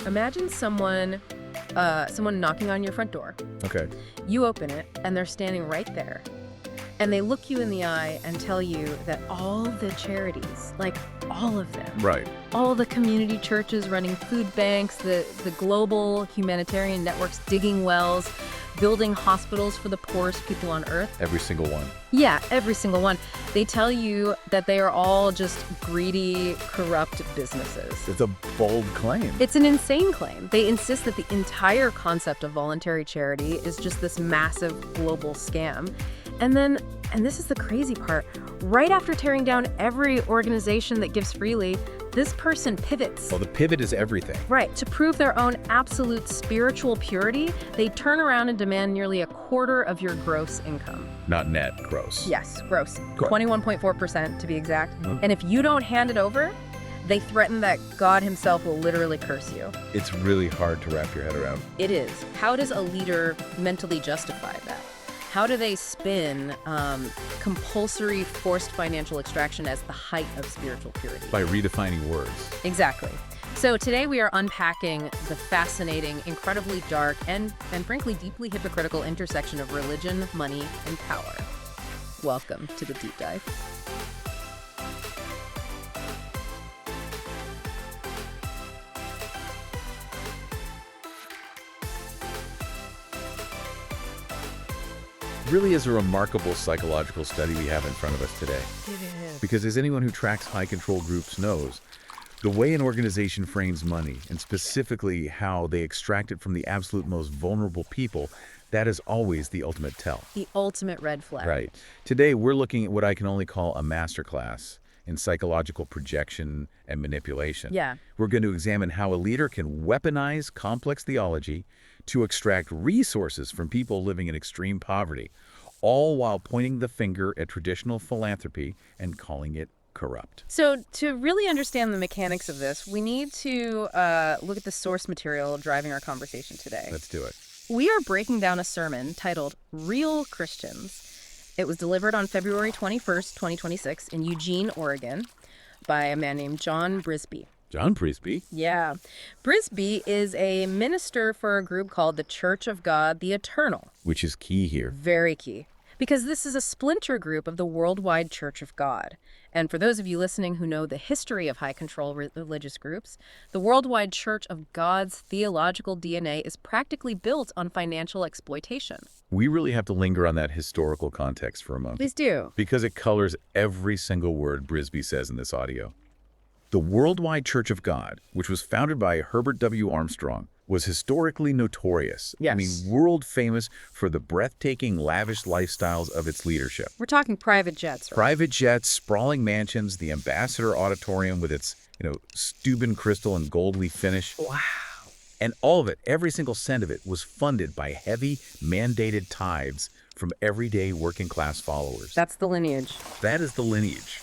Imagine someone knocking on your front door. Okay. You open it, and they're standing right there. And they look you in the eye and tell you that all the charities, like all of them, Right. all the community churches running food banks, the global humanitarian networks digging wells, building hospitals for the poorest people on earth. Every single one. Yeah, every single one. They tell you that they are all just greedy, corrupt businesses. It's a bold claim. It's an insane claim. They insist that the entire concept of voluntary charity is just this massive global scam. And then, and this is the crazy part, right after tearing down every organization that gives freely, this person pivots. Well, the pivot is everything. Right. To prove their own absolute spiritual purity, they turn around and demand nearly a quarter of your gross income. Not net, gross. Yes, gross. Gross. 21.4% to be exact. Mhm. And if you don't hand it over, they threaten that God himself will literally curse you. It's really hard to wrap your head around. It is. How does a leader mentally justify that? How do they spin compulsory forced financial extraction as the height of spiritual purity? By redefining words. Exactly. So today we are unpacking the fascinating, incredibly dark, and frankly deeply hypocritical intersection of religion, money, and power. Welcome to the deep dive. Really is a remarkable psychological study we have in front of us today. It is. Because as anyone who tracks high control groups knows, the way an organization frames money, and specifically how they extract it from the absolute most vulnerable people, that is always the ultimate tell. The ultimate red flag. Right. Today, we're looking at what I can only call a masterclass in psychological projection and manipulation. Yeah. We're going to examine how a leader can weaponize complex theology to extract resources from people living in extreme poverty, all while pointing the finger at traditional philanthropy and calling it corrupt. So to really understand the mechanics of this, we need to look at the source material driving our conversation today. Let's do it. We are breaking down a sermon titled Real Christians. It was delivered on February 21st, 2026 in Eugene, Oregon by a man named Jon Brisby. Jon Brisby? Yeah. Brisby is a minister for a group called the Church of God, the Eternal. Which is key here. Very key. Because this is a splinter group of the worldwide Church of God. And for those of you listening who know the history of high-control religious groups, the worldwide Church of God's theological DNA is practically built on financial exploitation. We really have to linger on that historical context for a moment. Please do. Because it colors every single word Brisby says in this audio. The Worldwide Church of God, which was founded by Herbert W. Armstrong, was historically notorious. Yes. I mean, world famous for the breathtaking, lavish lifestyles of its leadership. We're talking private jets, right? Private jets, sprawling mansions, the Ambassador Auditorium with its, Steuben crystal and gold leaf finish. Wow. And all of it, every single cent of it, was funded by heavy, mandated tithes from everyday working class followers. That's the lineage. That is the lineage.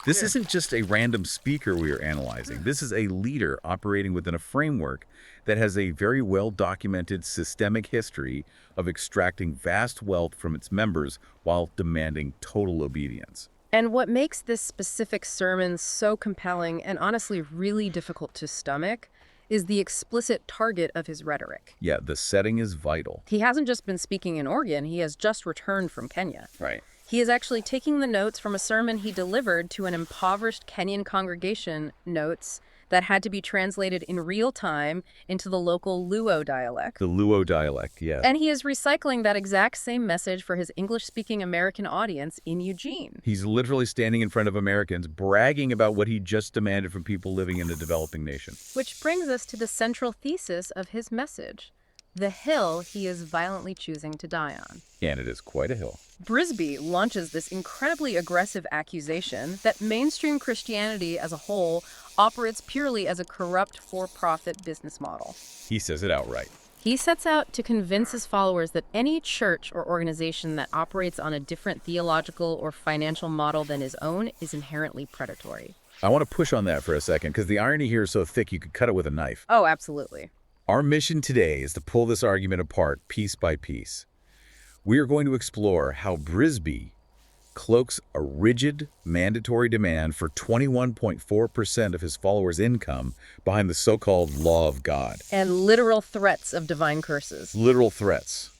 This isn't just a random speaker we are analyzing. This is a leader operating within a framework that has a very well-documented systemic history of extracting vast wealth from its members while demanding total obedience. And what makes this specific sermon so compelling and honestly really difficult to stomach is the explicit target of his rhetoric. Yeah, the setting is vital. He hasn't just been speaking in Oregon, he has just returned from Kenya. Right. He is actually taking the notes from a sermon he delivered to an impoverished Kenyan congregation, notes that had to be translated in real time into the local Luo dialect. The Luo dialect, yes. And he is recycling that exact same message for his English-speaking American audience in Eugene. He's literally standing in front of Americans, bragging about what he just demanded from people living in a developing nation. Which brings us to the central thesis of his message, the hill he is violently choosing to die on. And it is quite a hill. Brisby launches this incredibly aggressive accusation that mainstream Christianity as a whole operates purely as a corrupt for-profit business model. He says it outright. He sets out to convince his followers that any church or organization that operates on a different theological or financial model than his own is inherently predatory. I want to push on that for a second, because the irony here is so thick you could cut it with a knife. Oh, absolutely. Our mission today is to pull this argument apart piece by piece. We are going to explore how Brisby cloaks a rigid, mandatory demand for 21.4% of his followers' income behind the so-called law of God. And literal threats of divine curses. Literal threats.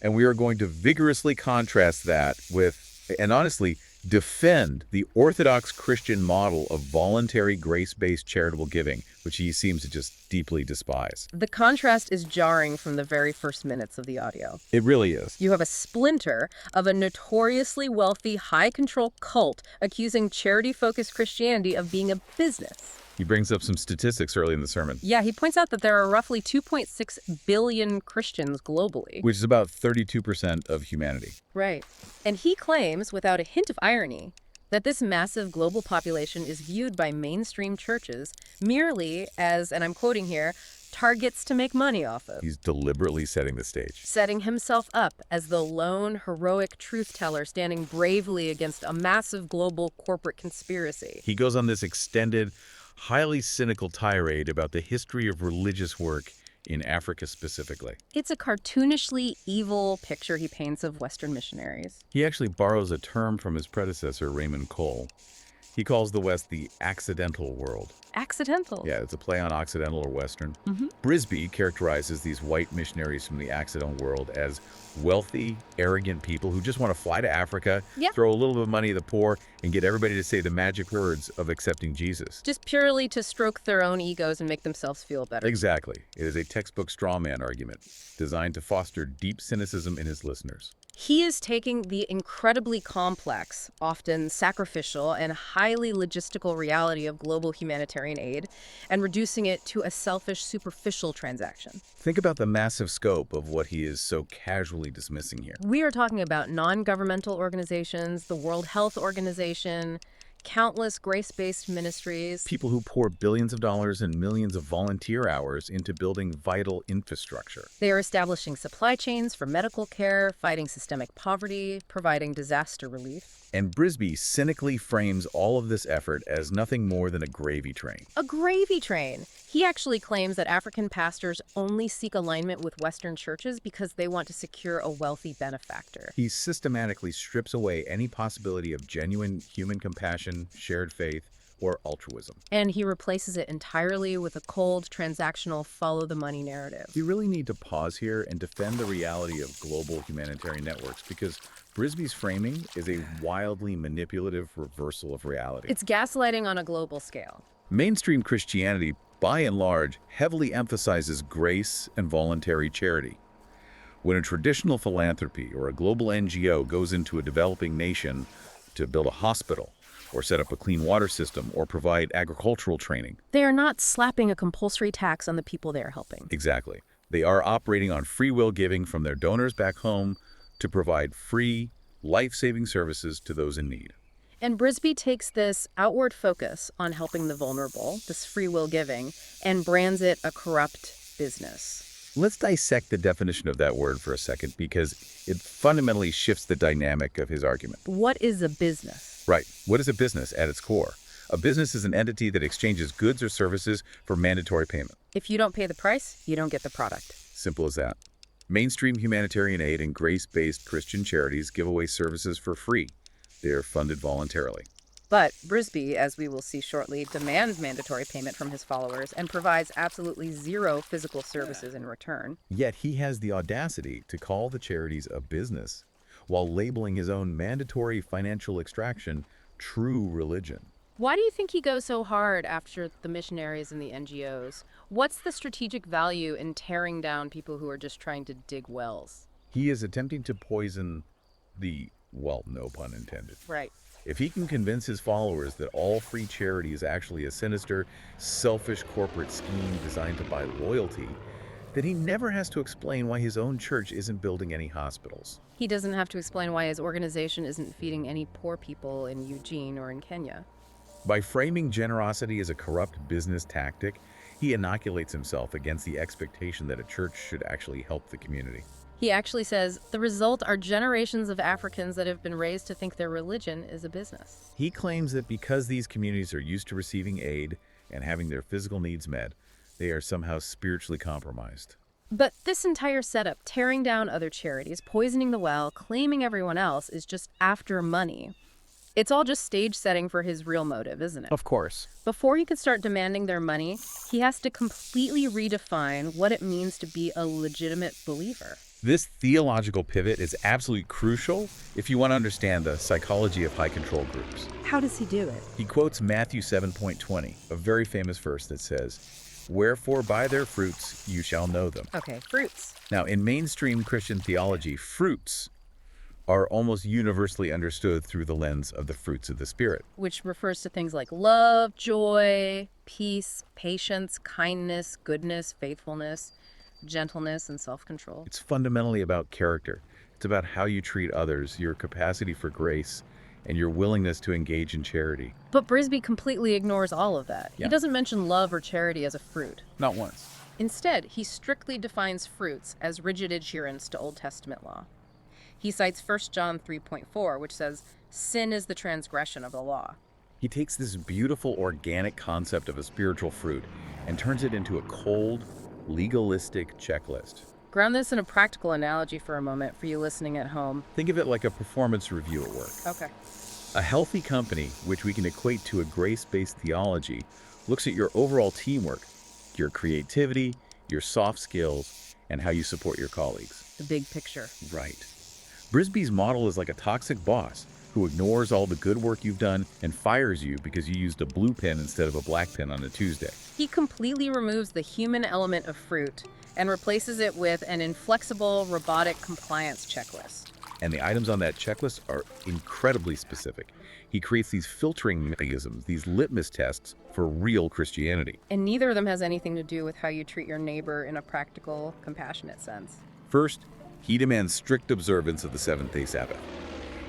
And we are going to vigorously contrast that with, and honestly, defend the Orthodox Christian model of voluntary grace-based charitable giving, which he seems to just deeply despise. The contrast is jarring from the very first minutes of the audio. It really is. You have a splinter of a notoriously wealthy, high-control cult accusing charity-focused Christianity of being a business. He brings up some statistics early in the sermon. Yeah, he points out that there are roughly 2.6 billion Christians globally. Which is about 32% of humanity. Right. And he claims, without a hint of irony, that this massive global population is viewed by mainstream churches merely as, and I'm quoting here, targets to make money off of. He's deliberately setting the stage. Setting himself up as the lone, heroic truth teller standing bravely against a massive global corporate conspiracy. He goes on this extended, highly cynical tirade about the history of religious work in Africa specifically. It's a cartoonishly evil picture he paints of Western missionaries. He actually borrows a term from his predecessor, Raymond Cole. He calls the West the accidental world. Accidental. Yeah, it's a play on Occidental or Western. Mm-hmm. Brisby characterizes these white missionaries from the accidental world as wealthy, arrogant people who just want to fly to Africa, throw a little bit of money at the poor, and get everybody to say the magic words of accepting Jesus. Just purely to stroke their own egos and make themselves feel better. Exactly. It is a textbook straw man argument designed to foster deep cynicism in his listeners. He is taking the incredibly complex, often sacrificial, and highly logistical reality of global humanitarian aid and reducing it to a selfish, superficial transaction. Think about the massive scope of what he is so casually dismissing here. We are talking about non-governmental organizations, the World Health Organization, countless grace-based ministries. People who pour billions of dollars and millions of volunteer hours into building vital infrastructure. They are establishing supply chains for medical care, fighting systemic poverty, providing disaster relief. And Brisby cynically frames all of this effort as nothing more than a gravy train. A gravy train! He actually claims that African pastors only seek alignment with Western churches because they want to secure a wealthy benefactor. He systematically strips away any possibility of genuine human compassion, shared faith, or altruism. And he replaces it entirely with a cold, transactional, follow-the-money narrative. You really need to pause here and defend the reality of global humanitarian networks because Brisby's framing is a wildly manipulative reversal of reality. It's gaslighting on a global scale. Mainstream Christianity, by and large, heavily emphasizes grace and voluntary charity. When a traditional philanthropy or a global NGO goes into a developing nation to build a hospital, or set up a clean water system, or provide agricultural training. They are not slapping a compulsory tax on the people they are helping. Exactly. They are operating on free will giving from their donors back home to provide free, life-saving services to those in need. And Brisby takes this outward focus on helping the vulnerable, this free will giving, and brands it a corrupt business. Let's dissect the definition of that word for a second because it fundamentally shifts the dynamic of his argument. What is a business? Right. What is a business at its core? A business is an entity that exchanges goods or services for mandatory payment. If you don't pay the price, you don't get the product. Simple as that. Mainstream humanitarian aid and grace-based Christian charities give away services for free. They are funded voluntarily. But Brisby, as we will see shortly, demands mandatory payment from his followers and provides absolutely zero physical services in return. Yet he has the audacity to call the charities a business while labeling his own mandatory financial extraction true religion. Why do you think he goes so hard after the missionaries and the NGOs? What's the strategic value in tearing down people who are just trying to dig wells? He is attempting to poison the, well, no pun intended. Right. If he can convince his followers that all free charity is actually a sinister, selfish corporate scheme designed to buy loyalty, then he never has to explain why his own church isn't building any hospitals. He doesn't have to explain why his organization isn't feeding any poor people in Eugene or in Kenya. By framing generosity as a corrupt business tactic, he inoculates himself against the expectation that a church should actually help the community. He actually says, the result are generations of Africans that have been raised to think their religion is a business. He claims that because these communities are used to receiving aid and having their physical needs met, they are somehow spiritually compromised. But this entire setup, tearing down other charities, poisoning the well, claiming everyone else, is just after money. It's all just stage setting for his real motive, isn't it? Of course. Before he can start demanding their money, he has to completely redefine what it means to be a legitimate believer. This theological pivot is absolutely crucial if you want to understand the psychology of high control groups. How does he do it? He quotes Matthew 7:20, a very famous verse that says, "Wherefore by their fruits you shall know them." Okay, fruits. Now, in mainstream Christian theology, fruits are almost universally understood through the lens of the fruits of the Spirit. Which refers to things like love, joy, peace, patience, kindness, goodness, faithfulness, gentleness, and self-control. It's fundamentally about character. It's about how you treat others, your capacity for grace, and your willingness to engage in charity. But Brisby completely ignores all of that. Yeah. He doesn't mention love or charity as a fruit. Not once. Instead, he strictly defines fruits as rigid adherence to Old Testament law. He cites 1 John 3.4, which says, "Sin is the transgression of the law." He takes this beautiful organic concept of a spiritual fruit and turns it into a cold, legalistic checklist. Ground this in a practical analogy for a moment for you listening at home. Think of it like a performance review at work. Okay. A healthy company, which we can equate to a grace-based theology, looks at your overall teamwork, your creativity, your soft skills, and how you support your colleagues. The big picture. Right. Brisby's model is like a toxic boss who ignores all the good work you've done and fires you because you used a blue pen instead of a black pen on a Tuesday. He completely removes the human element of fruit and replaces it with an inflexible, robotic compliance checklist. And the items on that checklist are incredibly specific. He creates these filtering mechanisms, these litmus tests for real Christianity. And neither of them has anything to do with how you treat your neighbor in a practical, compassionate sense. First, he demands strict observance of the seventh-day Sabbath.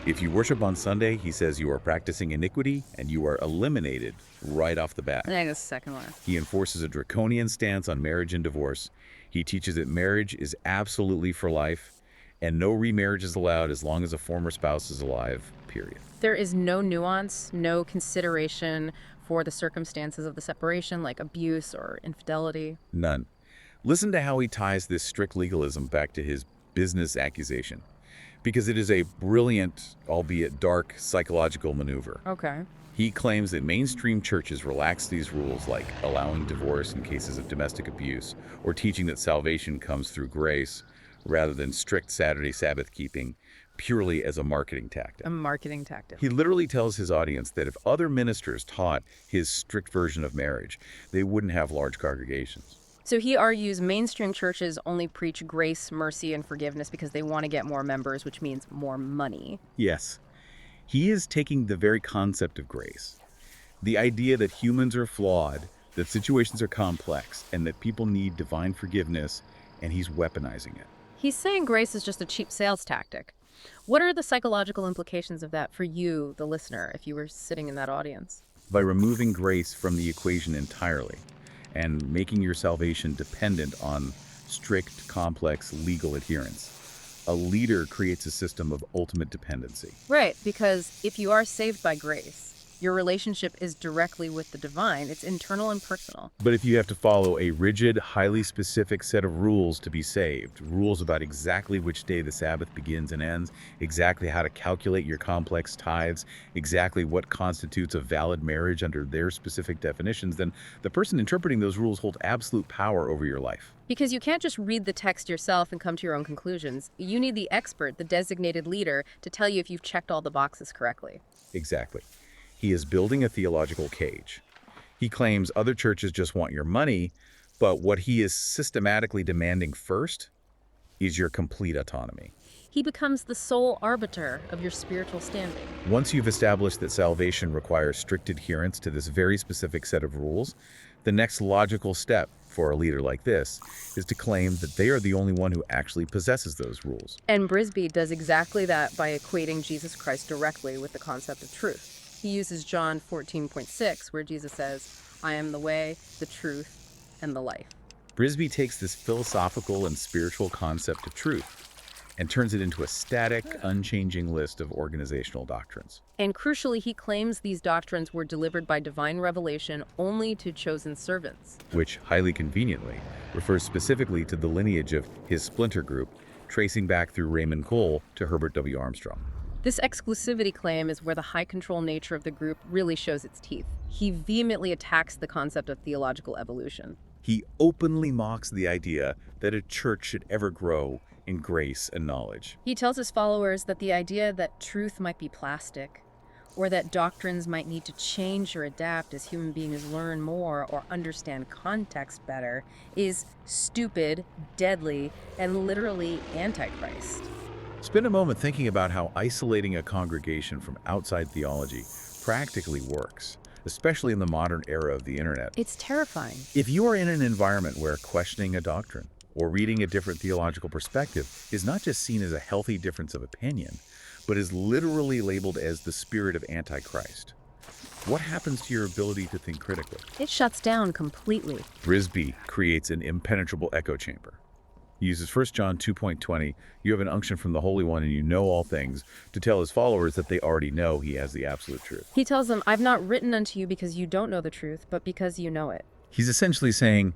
If you worship on Sunday, he says you are practicing iniquity and you are eliminated right off the bat. I think that's the second one. He enforces a draconian stance on marriage and divorce. He teaches that marriage is absolutely for life and no remarriage is allowed as long as a former spouse is alive, period. There is no nuance, no consideration for the circumstances of the separation, like abuse or infidelity. None. Listen to how he ties this strict legalism back to his business accusation, because it is a brilliant, albeit dark, psychological maneuver. Okay. He claims that mainstream churches relax these rules, like allowing divorce in cases of domestic abuse, or teaching that salvation comes through grace, rather than strict Saturday Sabbath keeping, purely as a marketing tactic. A marketing tactic. He literally tells his audience that if other ministers taught his strict version of marriage, they wouldn't have large congregations. So he argues mainstream churches only preach grace, mercy, and forgiveness because they want to get more members, which means more money. Yes. He is taking the very concept of grace, the idea that humans are flawed, that situations are complex, and that people need divine forgiveness, and he's weaponizing it. He's saying grace is just a cheap sales tactic. What are the psychological implications of that for you, the listener, if you were sitting in that audience? By removing grace from the equation entirely and making your salvation dependent on strict, complex legal adherence, a leader creates a system of ultimate dependency. Right, because if you are saved by grace, your relationship is directly with the divine. It's internal and personal. But if you have to follow a rigid, highly specific set of rules to be saved, rules about exactly which day the Sabbath begins and ends, exactly how to calculate your complex tithes, exactly what constitutes a valid marriage under their specific definitions, then the person interpreting those rules holds absolute power over your life. Because you can't just read the text yourself and come to your own conclusions. You need the expert, the designated leader, to tell you if you've checked all the boxes correctly. Exactly. He is building a theological cage. He claims other churches just want your money, but what he is systematically demanding first is your complete autonomy. He becomes the sole arbiter of your spiritual standing. Once you've established that salvation requires strict adherence to this very specific set of rules, the next logical step for a leader like this is to claim that they are the only one who actually possesses those rules. And Brisby does exactly that by equating Jesus Christ directly with the concept of truth. He uses John 14.6, where Jesus says, "I am the way, the truth, and the life." Brisby takes this philosophical and spiritual concept of truth and turns it into a static, unchanging list of organizational doctrines. And crucially, he claims these doctrines were delivered by divine revelation only to chosen servants. Which, highly conveniently, refers specifically to the lineage of his splinter group, tracing back through Raymond Cole to Herbert W. Armstrong. This exclusivity claim is where the high control nature of the group really shows its teeth. He vehemently attacks the concept of theological evolution. He openly mocks the idea that a church should ever grow in grace and knowledge. He tells his followers that the idea that truth might be plastic, or that doctrines might need to change or adapt as human beings learn more or understand context better, is stupid, deadly, and literally antichrist. Spend a moment thinking about how isolating a congregation from outside theology practically works, especially in the modern era of the internet. It's terrifying. If you are in an environment where questioning a doctrine or reading a different theological perspective is not just seen as a healthy difference of opinion, but is literally labeled as the spirit of Antichrist, what happens to your ability to think critically? It shuts down completely. Brisby creates an impenetrable echo chamber. He uses 1 John 2.20, you have an unction from the Holy One and you know all things, to tell his followers that they already know he has the absolute truth. He tells them, I've not written unto you because you don't know the truth, but because you know it. He's essentially saying,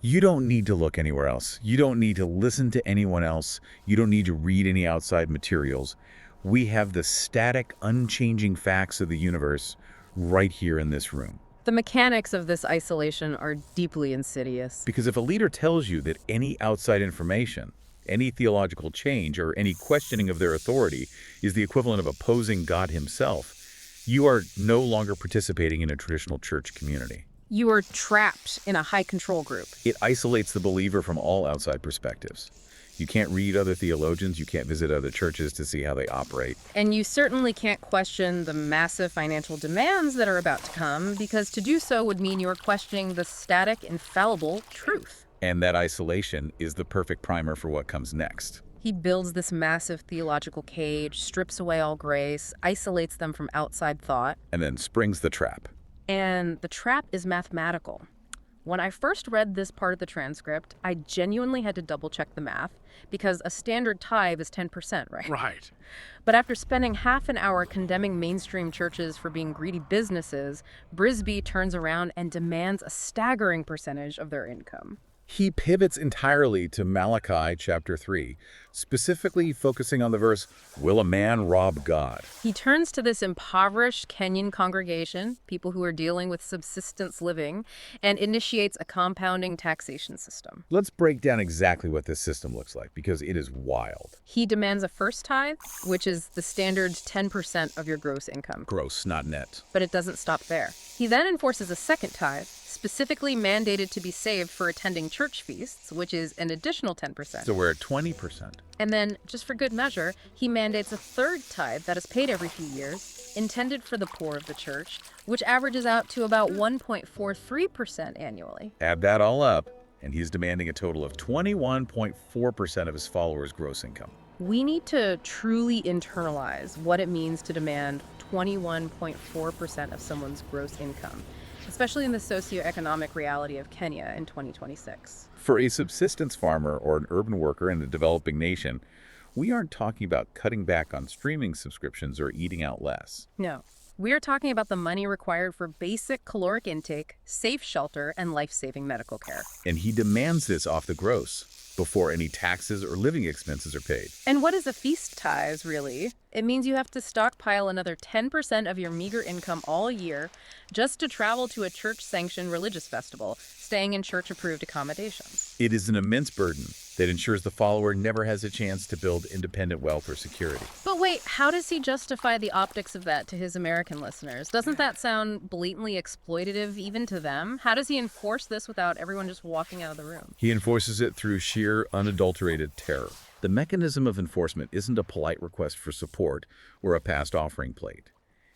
you don't need to look anywhere else. You don't need to listen to anyone else. You don't need to read any outside materials. We have the static, unchanging facts of the universe right here in this room. The mechanics of this isolation are deeply insidious. Because if a leader tells you that any outside information, any theological change, or any questioning of their authority is the equivalent of opposing God himself, you are no longer participating in a traditional church community. You are trapped in a high control group. It isolates the believer from all outside perspectives. You can't read other theologians, you can't visit other churches to see how they operate. And you certainly can't question the massive financial demands that are about to come, because to do so would mean you're questioning the static, infallible truth. And that isolation is the perfect primer for what comes next. He builds this massive theological cage, strips away all grace, isolates them from outside thought. And then springs the trap. And the trap is mathematical. When I first read this part of the transcript, I genuinely had to double-check the math, because a standard tithe is 10%, right? Right. But after spending half an hour condemning mainstream churches for being greedy businesses, Brisby turns around and demands a staggering percentage of their income. He pivots entirely to Malachi chapter 3, specifically focusing on the verse, will a man rob God? He turns to this impoverished Kenyan congregation, people who are dealing with subsistence living, and initiates a compounding taxation system. Let's break down exactly what this system looks like, because it is wild. He demands a first tithe, which is the standard 10% of your gross income. Gross, not net. But it doesn't stop there. He then enforces a second tithe, specifically mandated to be saved for attending church feasts, which is an additional 10%. So we're at 20%. And then, just for good measure, he mandates a third tithe that is paid every few years, intended for the poor of the church, which averages out to about 1.43% annually. Add that all up, and he's demanding a total of 21.4% of his followers' gross income. We need to truly internalize what it means to demand 21.4% of someone's gross income, especially in the socioeconomic reality of Kenya in 2026. For a subsistence farmer or an urban worker in a developing nation, we aren't talking about cutting back on streaming subscriptions or eating out less. No. We are talking about the money required for basic caloric intake, safe shelter, and life-saving medical care. And he demands this off the gross, before any taxes or living expenses are paid. And what is a feast tithe, really? It means you have to stockpile another 10% of your meager income all year just to travel to a church-sanctioned religious festival, staying in church-approved accommodations. It is an immense burden that ensures the follower never has a chance to build independent wealth or security. But wait, how does he justify the optics of that to his American listeners? Doesn't that sound blatantly exploitative even to them? How does he enforce this without everyone just walking out of the room? He enforces it through sheer, unadulterated terror. The mechanism of enforcement isn't a polite request for support or a past offering plate.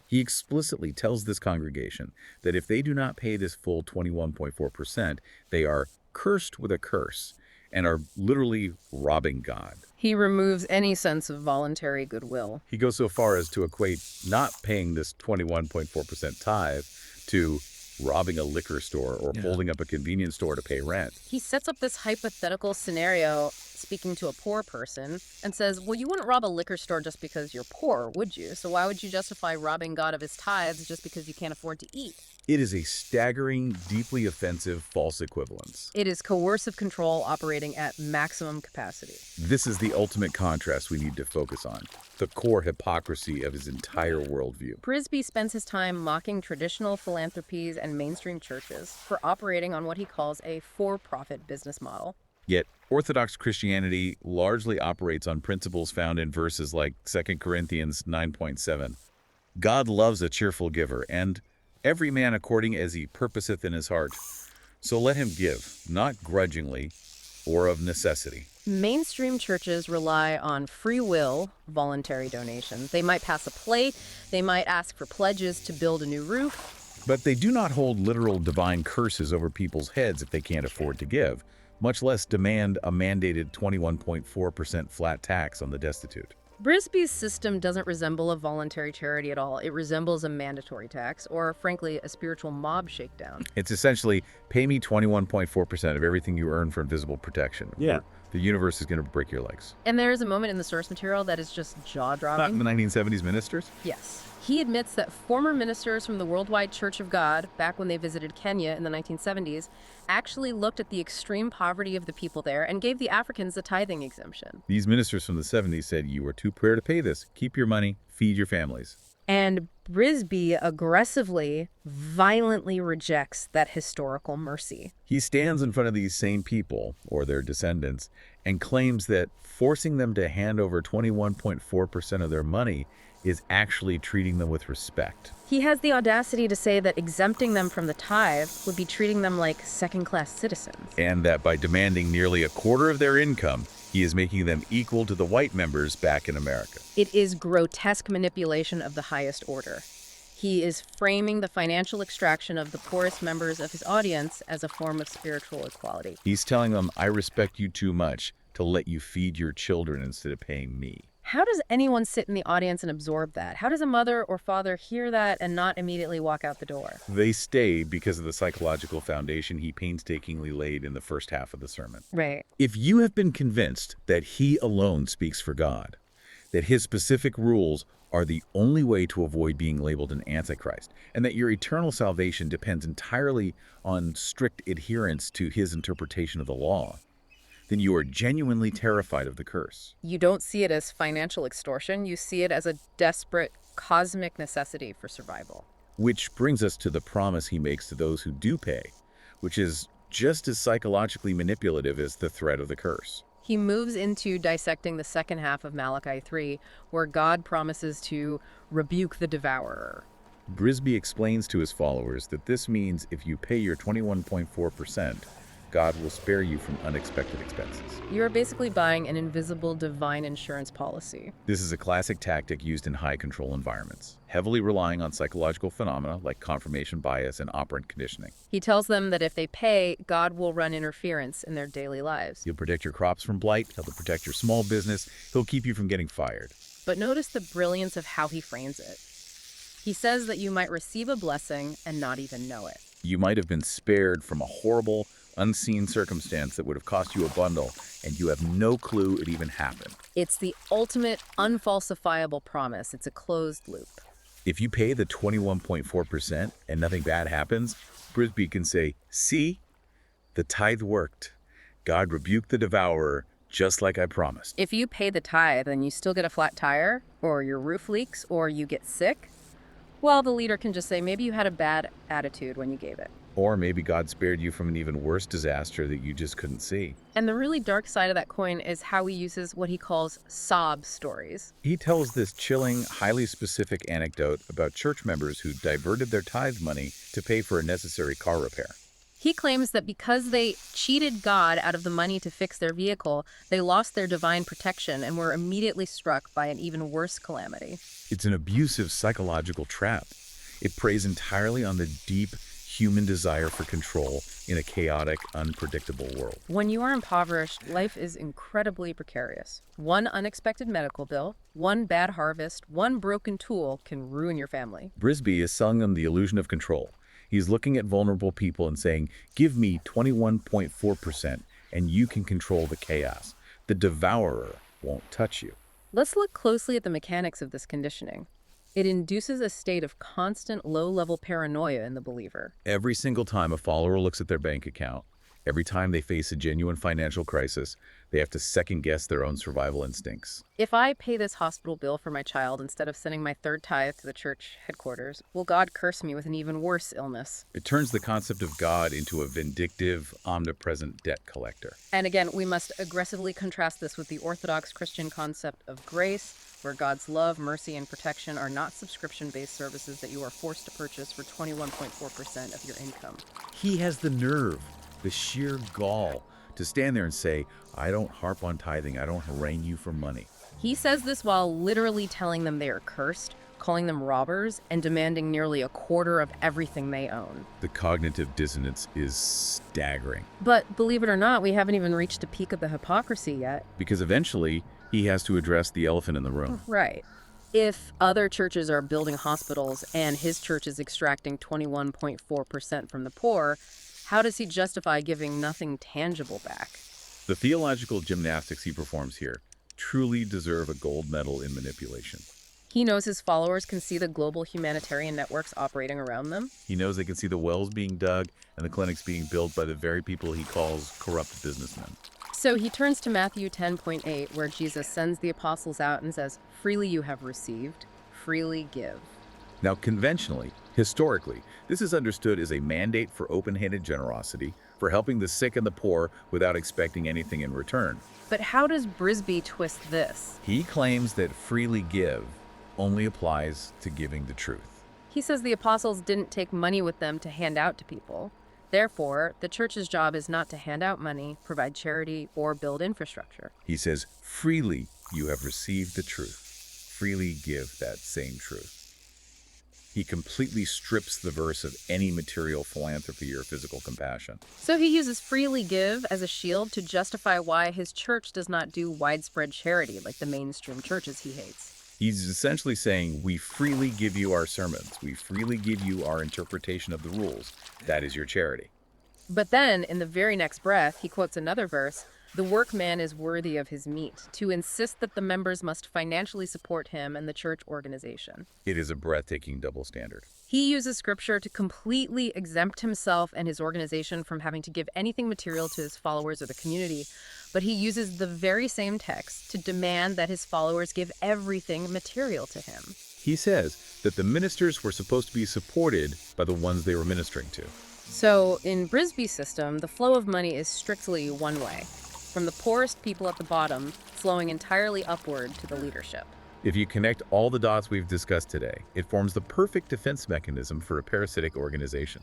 He explicitly tells this congregation that if they do not pay this full 21.4%, they are cursed with a curse and are literally robbing God. He removes any sense of voluntary goodwill. He goes so far as to equate not paying this 21.4% tithe to robbing a liquor store or holding up a convenience store to pay rent. He sets up this hypothetical scenario speaking to a poor person, and says, well, you wouldn't rob a liquor store just because you're poor, would you? So why would you justify robbing God of his tithes just because you can't afford to eat? It is a staggering, deeply offensive false equivalence. It is coercive control operating at maximum capacity. This is the ultimate contrast we need to focus on, the core hypocrisy of his entire worldview. Brisby spends his time mocking traditional philanthropies and mainstream churches for operating on what he calls a for-profit business model. Yet, Orthodox Christianity largely operates on principles found in verses like 2 Corinthians 9.7. God loves a cheerful giver, and every man according as he purposeth in his heart. So let him give, not grudgingly or of necessity. Mainstream churches rely on free will, voluntary donation. They might pass a plate, they might ask for pledges to build a new roof. But they do not hold literal divine curses over people's heads if they can't afford to give, much less demand a mandated 21.4% flat tax on the destitute. Brisby's system doesn't resemble a voluntary charity at all. It resembles a mandatory tax, or frankly, a spiritual mob shakedown. It's essentially, pay me 21.4% of everything you earn for invisible protection. Yeah. The universe is going to break your legs. And there is a moment in the source material that is just Not jaw-dropping. in the 1970s ministers? Yes. He admits that former ministers from the Worldwide Church of God, back when they visited Kenya in the 1970s, actually looked at the extreme poverty of the people there and gave the Africans a tithing exemption. These ministers from the 70s said, you are too poor to pay this. Keep your money, feed your families. And Brisby aggressively, violently rejects that historical mercy. He stands in front of these same people, or their descendants, and claims that forcing them to hand over 21.4% of their money is actually treating them with respect. He has the audacity to say that exempting them from the tithe would be treating them like second-class citizens. And that by demanding nearly a quarter of their income, he is making them equal to the white members back in America. It is grotesque manipulation of the highest order. He is framing the financial extraction of the poorest members of his audience as a form of spiritual equality. He's telling them, I respect you too much to let you feed your children instead of paying me. How does anyone sit in the audience and absorb that? How does a mother or father hear that and not immediately walk out the door? They stay because of the psychological foundation he painstakingly laid in the first half of the sermon. Right. If you have been convinced that he alone speaks for God, that his specific rules are the only way to avoid being labeled an antichrist, and that your eternal salvation depends entirely on strict adherence to his interpretation of the law, then you are genuinely terrified of the curse. You don't see it as financial extortion. You see it as a desperate cosmic necessity for survival. Which brings us to the promise he makes to those who do pay, which is just as psychologically manipulative as the threat of the curse. He moves into dissecting the second half of Malachi 3, where God promises to rebuke the devourer. Brisby explains to his followers that this means if you pay your 21.4%, God will spare you from unexpected expenses. You're basically buying an invisible divine insurance policy. This is a classic tactic used in high-control environments, heavily relying on psychological phenomena like confirmation bias and operant conditioning. He tells them that if they pay, God will run interference in their daily lives. He'll protect your crops from blight, he'll protect your small business, he'll keep you from getting fired. But notice the brilliance of how he frames it. He says that you might receive a blessing and not even know it. You might have been spared from a horrible, unseen circumstance that would have cost you a bundle, and you have no clue it even happened. It's the ultimate unfalsifiable promise. It's a closed loop. If you pay the 21.4% and nothing bad happens, Brisby can say, see, the tithe worked. God rebuked the devourer just like I promised. If you pay the tithe and you still get a flat tire, or your roof leaks, or you get sick, well, the leader can just say, maybe you had a bad attitude when you gave it. Or maybe God spared you from an even worse disaster that you just couldn't see. And the really dark side of that coin is how he uses what he calls sob stories. He tells this chilling, highly specific anecdote about church members who diverted their tithe money to pay for a necessary car repair. He claims that because they cheated God out of the money to fix their vehicle, they lost their divine protection and were immediately struck by an even worse calamity. It's an abusive psychological trap. It preys entirely on the deep human desire for control in a chaotic, unpredictable world. When you are impoverished, life is incredibly precarious. One unexpected medical bill, one bad harvest, one broken tool can ruin your family. Brisby is selling them the illusion of control. He's looking at vulnerable people and saying, give me 21.4% and you can control the chaos. The devourer won't touch you. Let's look closely at the mechanics of this conditioning. It induces a state of constant low-level paranoia in the believer. Every single time a follower looks at their bank account, every time they face a genuine financial crisis, they have to second-guess their own survival instincts. If I pay this hospital bill for my child instead of sending my third tithe to the church headquarters, will God curse me with an even worse illness? It turns the concept of God into a vindictive, omnipresent debt collector. And again, we must aggressively contrast this with the Orthodox Christian concept of grace, where God's love, mercy, and protection are not subscription-based services that you are forced to purchase for 21.4% of your income. He has the nerve, the sheer gall, to stand there and say, I don't harp on tithing, I don't harangue you for money. He says this while literally telling them they are cursed, calling them robbers, and demanding nearly a quarter of everything they own. The cognitive dissonance is staggering. But believe it or not, we haven't even reached the peak of the hypocrisy yet. Because eventually, he has to address the elephant in the room. Right. If other churches are building hospitals and his church is extracting 21.4% from the poor, how does he justify giving nothing tangible back? The theological gymnastics he performs here truly deserve a gold medal in manipulation. He knows his followers can see the global humanitarian networks operating around them. He knows they can see the wells being dug and the clinics being built by the very people he calls corrupt businessmen. So he turns to Matthew 10.8, where Jesus sends the apostles out and says, "Freely you have received, freely give." Now, conventionally, historically, this is understood as a mandate for open-handed generosity, for helping the sick and the poor without expecting anything in return. But how does Brisby twist this? He claims that freely give only applies to giving the truth. He says the apostles didn't take money with them to hand out to people. Therefore, the church's job is not to hand out money, provide charity, or build infrastructure. He says, freely you have received the truth. Freely give that same truth. He completely strips the verse of any material philanthropy or physical compassion. So he uses freely give as a shield to justify why his church does not do widespread charity like the mainstream churches he hates. He's essentially saying, we freely give you our sermons. We freely give you our interpretation of the rules. That is your charity. But then, in the very next breath, he quotes another verse, "The workman is worthy of his meat," to insist that the members must financially support him and the church organization. It is a breathtaking double standard. He uses scripture to completely exempt himself and his organization from having to give anything material to his followers or the community, but he uses the very same text to demand that his followers give everything material to him. He says that the ministers were supposed to be supported by the ones they were ministering to. So, in Brisby's system, the flow of money is strictly one way, from the poorest people at the bottom, flowing entirely upward to the leadership. If you connect all the dots we've discussed today, it forms the perfect defense mechanism for a parasitic organization.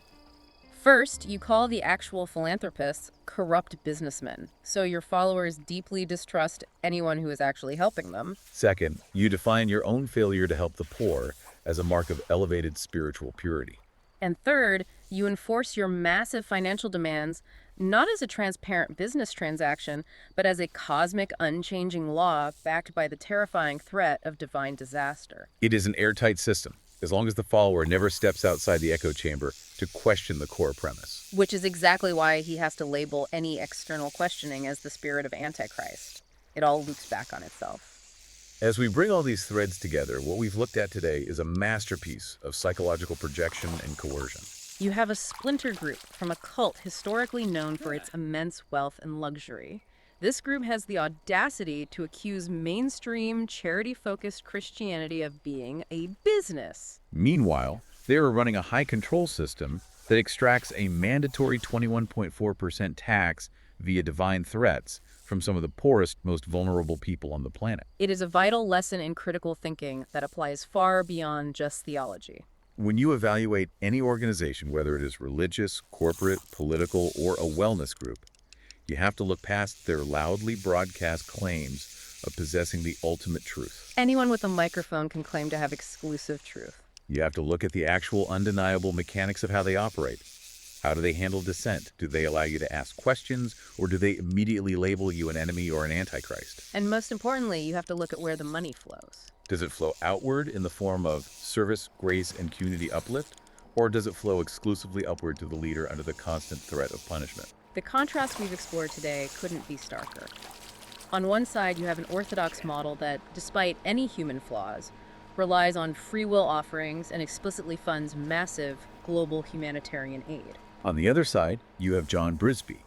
First, you call the actual philanthropists corrupt businessmen, so your followers deeply distrust anyone who is actually helping them. Second, you define your own failure to help the poor as a mark of elevated spiritual purity. And third, you enforce your massive financial demands not as a transparent business transaction, but as a cosmic, unchanging law backed by the terrifying threat of divine disaster. It is an airtight system, as long as the follower never steps outside the echo chamber to question the core premise. Which is exactly why he has to label any external questioning as the spirit of Antichrist. It all loops back on itself. As we bring all these threads together, what we've looked at today is a masterpiece of psychological projection and coercion. You have a splinter group from a cult historically known for its immense wealth and luxury. This group has the audacity to accuse mainstream, charity-focused Christianity of being a business. Meanwhile, they are running a high-control system that extracts a mandatory 21.4% tax via divine threats from some of the poorest, most vulnerable people on the planet. It is a vital lesson in critical thinking that applies far beyond just theology. When you evaluate any organization, whether it is religious, corporate, political, or a wellness group, you have to look past their loudly broadcast claims of possessing the ultimate truth. Anyone with a microphone can claim to have exclusive truth. You have to look at the actual undeniable mechanics of how they operate. How do they handle dissent? Do they allow you to ask questions, or do they immediately label you an enemy or an antichrist? And most importantly, you have to look at where the money flows. Does it flow outward in the form of service, grace, and community uplift, or does it flow exclusively upward to the leader under the constant threat of punishment? The contrast we've explored today couldn't be starker. On one side, you have an orthodox model that, despite any human flaws, relies on free will offerings and explicitly funds massive global humanitarian aid. On the other side, you have Jon Brisby,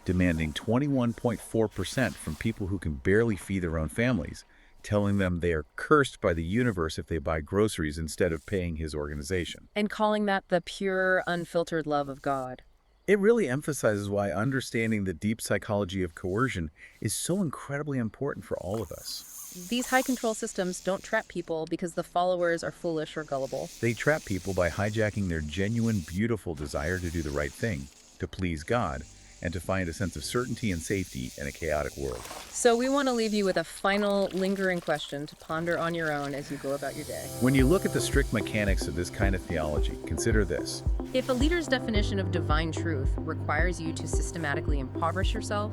demanding 21.4% from people who can barely feed their own families, telling them they are cursed by the universe if they buy groceries instead of paying his organization. And calling that the pure, unfiltered love of God. It really emphasizes why understanding the deep psychology of coercion is so incredibly important for all of us. These high control systems don't trap people because the followers are foolish or gullible. They trap people by hijacking their genuine, beautiful desire to do the right thing, to please God, and to find a sense of certainty and safety in a chaotic world. So we want to leave you with a final, lingering question to ponder on your own as you go about your day. When you look at the strict mechanics of this kind of theology, consider this. If a leader's definition of divine truth requires you to systematically impoverish yourself,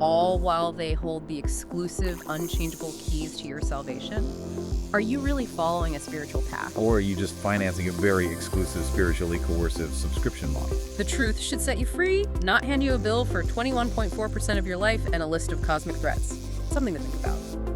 all while they hold the exclusive, unchangeable keys to your salvation, are you really following a spiritual path? Or are you just financing a very exclusive, spiritually coercive subscription model? The truth should set you free, not hand you a bill for 21.4% of your life and a list of cosmic threats. Something to think about.